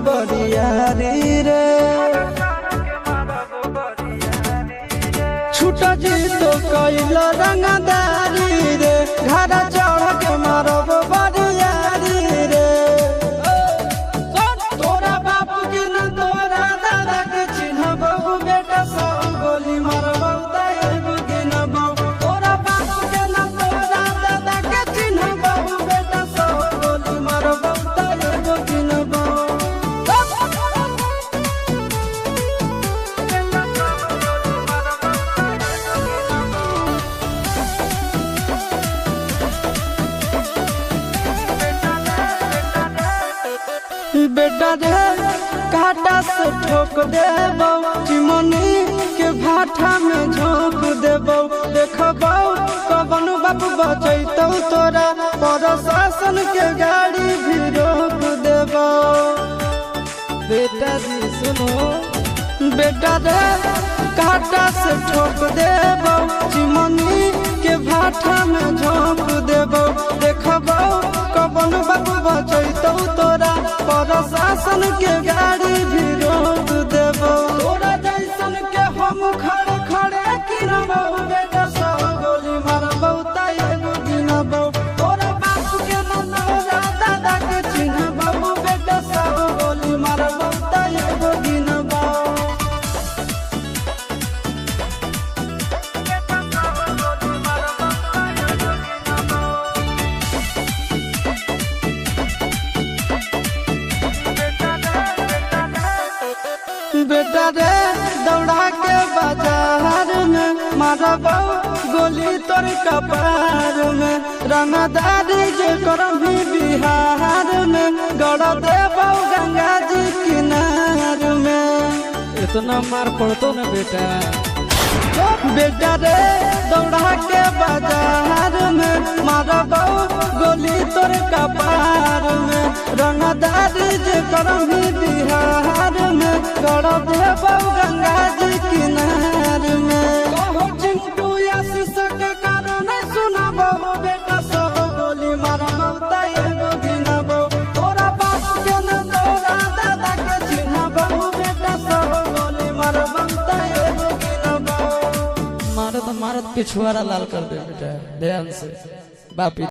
बरियारी रे छूटा जी तो कैल रंगदारी रे घर चढ़ के मारब बरियारी रे तोरा बाप के न तोरा दादा के चिन्हबौ बेटा सब गोली मारबौ तैगो गिनबौ तोरा बाप के न तोरा दादा के चिन्हबौ बेटा सब गोली मारबौ तैगो गिनबौ बेटा रे काटा से ठोक देबौ चिमनी के भाटा में झोंक देबौ देखबौ कवन बाप बचैतौ तोरा प्रशासन के गाड़ी भी रोक देबौ बेटा जी सुनो बेटा रे काटा से ठोक देबौ चिमनी के भाटा में झोंक देबौ देखबौ कवन बाप बचैतौ तोरा प्रशासन के गाड़ी भी रोक देबौ तोरा जैसन के हम खड़े खड़े गिनबौ बेटा सब गोली मारबौ तैगो गिनबौ तोरा बाप के न तोरा दादा के चिन्हबौ बेटा सब गोली मारबौ तैगो गिनबौ बेटा रे दौड़ा के बाजार में मारबौ गोली तोर कपार में रंगदारी जे करभी बिहार में गड़ देबौ गंगा जी किनार में इतना मार पड़तो न बेटा बेटा रे दौड़ा के बाजार में मारबौ गोली तोर कपार में रंगदारी जे करभी बिहार में गड़ देबौ गंगा जी किनार में कहो चिंटू आशीष के कारण सुनबौ बेटा सब गोली मारबौ तैगो गिनबौ तोरा बाप के न तोरा दादा के चिन्हबौ बेटा सब गोली मारबौ तैगो गिनबौ मारत मारत पिछुआरा लाल कर दे बेटा ध्यान से बापी